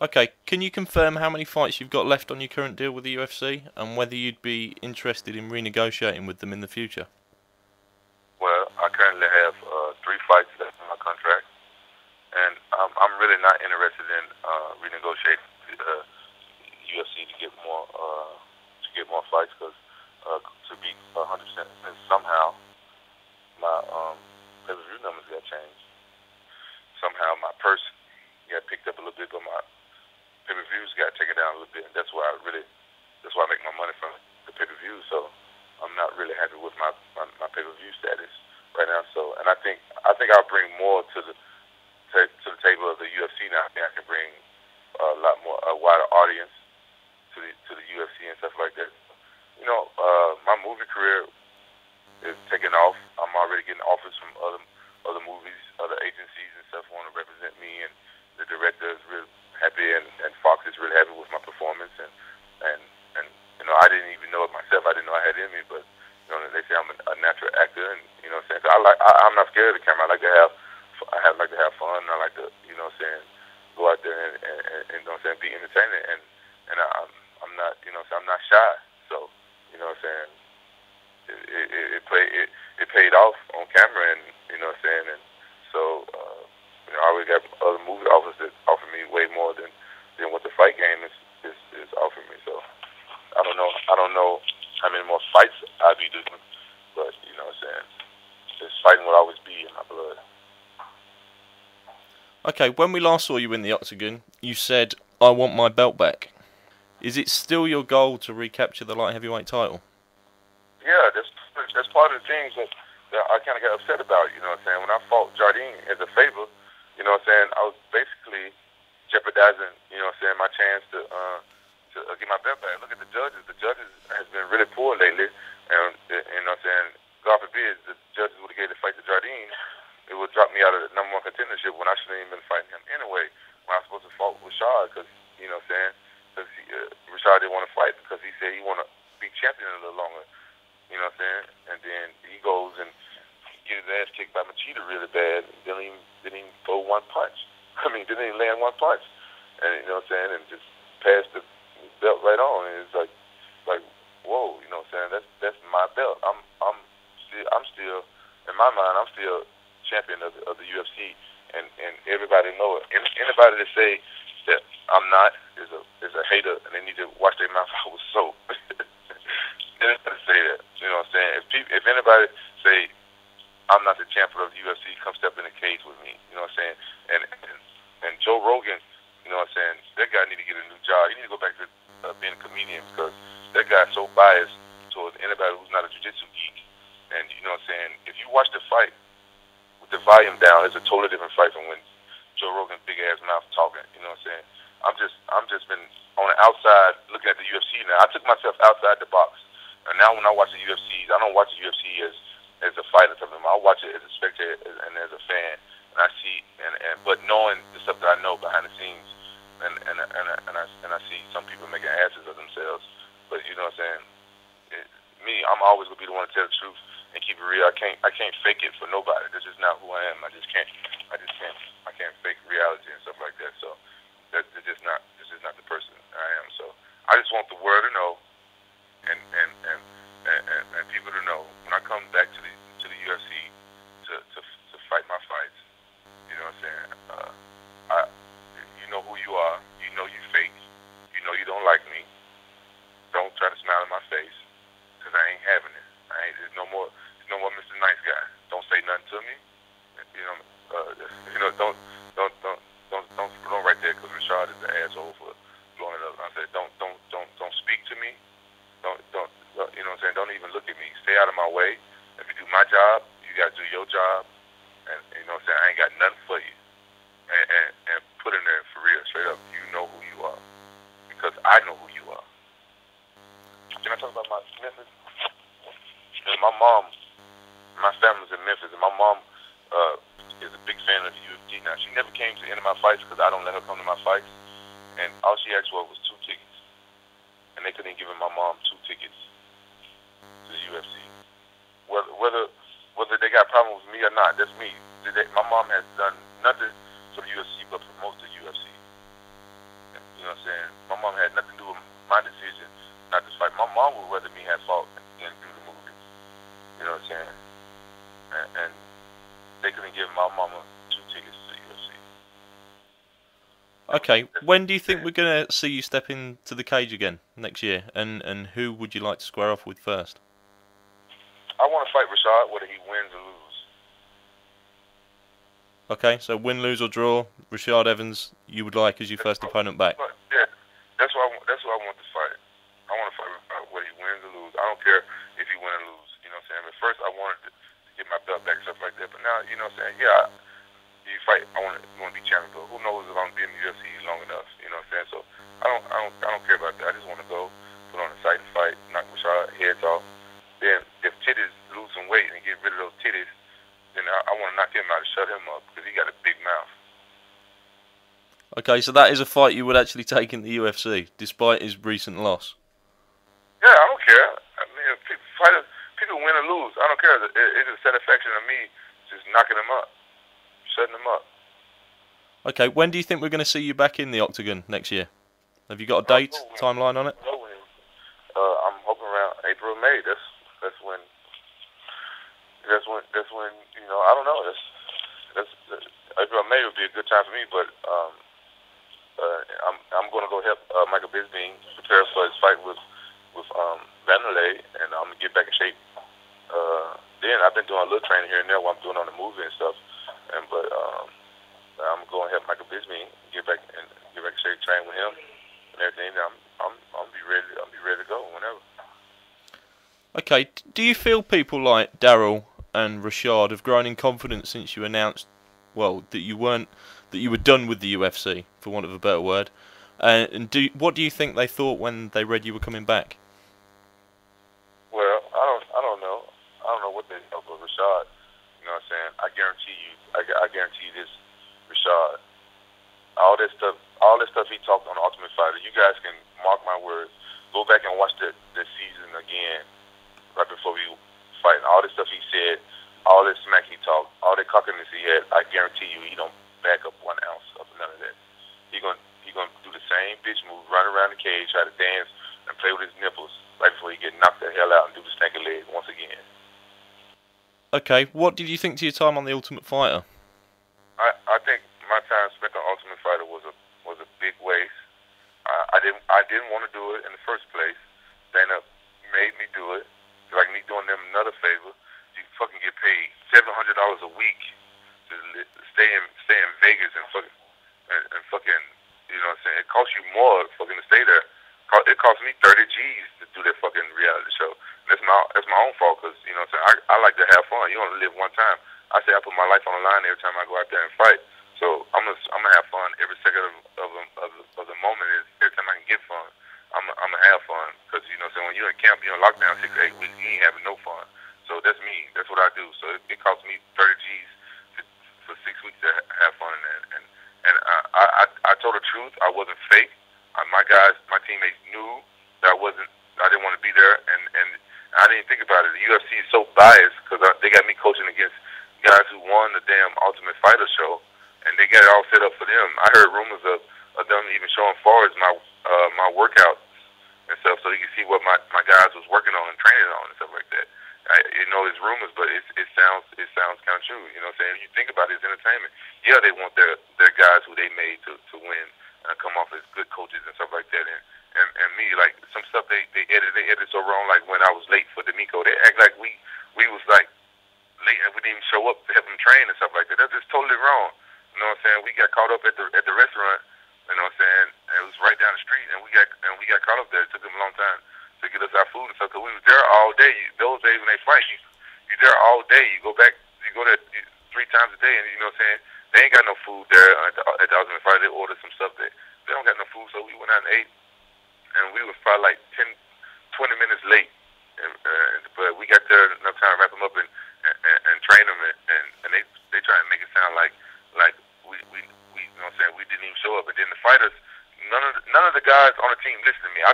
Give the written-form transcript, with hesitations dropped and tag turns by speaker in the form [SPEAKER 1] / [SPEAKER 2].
[SPEAKER 1] Okay, can you confirm how many fights you've got left on your current deal with the UFC and whether you'd be interested in renegotiating with them in the future?
[SPEAKER 2] Well, I currently have 3 fights left in my contract, and I'm really not interested in renegotiating with UFC to get more fights because to be 100%, and somehow my pay-per-view numbers got changed. Somehow my purse got picked up a little bit, but my pay-per-views got taken down a little bit, and that's why I make my money from the pay-per-view. So I'm not really happy with my pay-per-view status right now. So, and I think I'll bring more to the table of the UFC now. I think I can bring a wider audience to the UFC and stuff like that. You know, my movie career is taking off. I'm already getting offers from other movies, other agencies and stuff want to represent me, and the director is really happy, and Fox is really happy with my performance, and you know, I didn't even know it myself. I didn't know I had it in me, but you know, they say I'm a natural actor, and you know what I'm saying. So I'm not scared of the camera. I like to have fun. I like to, you know what I'm saying, go out there and you know what I'm saying, be entertaining, and I'm not, you know, so I'm not shy. So you know what I'm saying, it paid off on camera, and you know what I'm saying, and so you know, I already got other movie offers that offer me way more than what the fight game is offering me. So I don't know how many more fights I'll be doing, but you know what I'm saying, this fighting will always be in my blood.
[SPEAKER 1] Okay, when we last saw you in the octagon, you said, "I want my belt back." Is it still your goal to recapture the light heavyweight title?
[SPEAKER 2] Yeah, that's part of the things that I kind of got upset about. You know what I'm saying? When I fought Jardine as a favor, you know what I'm saying, I was basically jeopardizing, you know what I'm saying, my chance to get my belt back. Look at the judges. The judges has been really poor lately, and you know what I'm saying, God forbid the judges would have gave the fight to Jardine, it would drop me out of the #1 contendership when I shouldn't even been fighting him anyway. When I was supposed to fight Rashad, because you know what I'm saying, because Rashad didn't want to fight because he said he want to be champion a little longer. You know what I'm saying? And then he goes and get his ass kicked by Machida really bad. And didn't even throw one punch. I mean, didn't even land one punch. And you know what I'm saying? And just passed the belt right on. And it's like whoa, you know what I'm saying? That's my belt. I'm still in my mind. I'm still champion of the UFC. And everybody know it. Anybody that say that I'm not is a hater, and they need to wash their mouth out with soap. Anybody say that, you know what I'm saying? If anybody say I'm not the champion of the UFC, come step in the cage with me, you know what I'm saying? And Joe Rogan, you know what I'm saying? That guy need to get a new job. He need to go back to being a comedian, because that guy's so biased towards anybody who's not a jiu-jitsu geek. And you know what I'm saying? If you watch the fight with the volume down, it's a totally different fight from when Joe Rogan's big ass mouth talking. You know what I'm saying? I'm just been on the outside looking at the UFC now. I took myself outside the box. And now when I watch the UFC, I don't watch the UFC as a fighter type of thing. I watch it as a spectator and as a fan. And I see, but knowing the stuff that I know behind the scenes, and I see some people making asses of themselves. But you know what I'm saying? I'm always gonna be the one to tell the truth and keep it real. I can't fake it for nobody. This is not who I am. I can't fake reality and stuff like that. So this is not the person I am. So I just want the world to know, and people to know, when I come back to the UFC to fight my fights, you know what I'm saying? You know who you are. You know you fake. You know you don't like me. Don't try to smile in my face, because I ain't having it. There's no more Mr. Nice Guy. Don't say nothing to me. Don't right there, because Rashad is an asshole for blowing it up. I said don't speak to me. Don't you know what I'm saying? Don't even look at me. Stay out of my way. If you do my job, you gotta do your job. And you know what I'm saying? I ain't got nothing for you. And put in there for real, straight up. You know who you are, because I know who you are. Can I talk about my Memphis? And my family's in Memphis, and my mom is a big fan of the UFC. Now, she never came to any of my fights because I don't let her come to my fights. And all she asked for was 2 tickets. And they couldn't give my mom 2 tickets to the UFC. Whether they got a problem with me or not, that's me. My mom has done nothing for the UFC but promote the UFC. I'm saying? My mom had nothing to do with my decision not to fight. My mom would rather me have fought and do the movies. You know what I'm saying? And they couldn't give my mama 2 tickets to the UFC.
[SPEAKER 1] Okay, when do you think we're going to see you step into the cage again next year? And who would you like to square off with first?
[SPEAKER 2] I want to fight Rashad, whether he wins or lose.
[SPEAKER 1] Okay, so win, lose or draw, Rashad Evans you would like as your first opponent back.
[SPEAKER 2] Yeah, that's what I want to fight. I want to fight Rashad, whether he wins or lose. I don't care if he win or lose. You know what I'm saying? But first I wanted to get my belt back, stuff like that. But now, you know what I'm saying? Yeah, you fight. I want to be champion. But who knows if I'm going to be in the UFC long enough? You know what I'm saying? So I don't care about that. I just want to go put on a site and fight, knock Rashad heads off. Then if titties lose some weight and get rid of those titties, then I want to knock him out and shut him up because he got a big mouth.
[SPEAKER 1] Okay, so that is a fight you would actually take in the UFC, despite his recent loss.
[SPEAKER 2] Yeah, I don't care. I mean, if people win or lose, I don't care. It's a satisfaction of me just knocking them up, shutting them up.
[SPEAKER 1] Okay, when do you think we're going to see you back in the octagon next year? Have you got a date, timeline on it?
[SPEAKER 2] I'm hoping around April or May. That's when you know, I don't know. That's April or May would be a good time for me, but I'm going to go help Michael Bisping prepare for his fight with Vanderlei, and I'm gonna get back in shape. Then I've been doing a little training here and there while I'm doing on the movie and stuff, but I'm going to help Michael Bisping get back in shape, train with him and everything. I'm be ready. I'll be ready to go whenever.
[SPEAKER 1] Okay, do you feel people like Daryl and Rashad have grown in confidence since you announced, well, that you were done with the UFC, for want of a better word? And what do you think they thought when they read you were coming back?
[SPEAKER 2] Well, I don't know. I don't know what they thought of Rashad. You know what I'm saying? I guarantee you this, Rashad. All this stuff he talked on Ultimate Fighter. You guys can mark my words. Go back and watch the season again, right before we fight. All this stuff he said, all this smack he talked, all the cockiness he had. I guarantee you, he don't back up 1 ounce of none of that. He gonna do the same bitch move, run around the cage, try to dance and play with his nipples right before he get knocked the hell out and do the stanky leg once again.
[SPEAKER 1] Okay, what did you think to your time on The Ultimate Fighter?
[SPEAKER 2] I think my time spent on Ultimate Fighter was a big waste. I didn't want to do it in the first place. Dana made me do it. It's like me doing them another favor. You fucking get paid $700 a week to stay in Vegas and fucking, you know what I'm saying? It costs you more fucking to stay there. It cost me 30 G's to do that fucking reality show. That's my own fault, because, you know what I'm saying, I like to have fun. You only live one time. I say I put my life on the line every time I go out there and fight. So I'm gonna have fun every second of the moment. Every time I can get fun, I'm gonna have fun, because, you know what I'm saying, when you're in camp, you're in lockdown 6 to 8 weeks, you ain't having no fun. So that's me. That's what I do. So it costs me 30 G's for 6 weeks to have fun in that. And I told the truth. I wasn't fake. My guys, my teammates knew that I didn't want to be there, and I didn't think about it. The UFC is so biased because they got me coaching against guys who won the damn Ultimate Fighter show, and they got it all set up for them. I heard rumors of them even showing forwards my workouts and stuff, so you can see what my guys was working on and training on and stuff like that. You know, it's rumors, but it sounds kind of true. You know what I'm saying? If you think about it, it's entertainment. Yeah, they want their guys who they made to win and come off as good coaches and stuff like that. And me, like, some stuff they edited so wrong. Like when I was late for D'Amico, they act like we was like late and we didn't even show up to help them train and stuff like that. That's just totally wrong. You know what I'm saying? We got caught up at the restaurant. You know what I'm saying? And it was right down the street, and we got caught up there. It took them a long time to get us our food and stuff, because we was there all day. Those days when they fight, you there all day. You go there 3 times a day, and you know what I'm saying? They ain't got no food there at the Ultimate Fighter. They ordered some stuff that they don't got no food, so we went out and ate, and we was probably like 10, 20 minutes late. But we got there enough time to wrap them up and train them, and they try to make it sound like we you know what I'm saying, we didn't even show up. And then the fighters, none of the guys on the team listened to me. I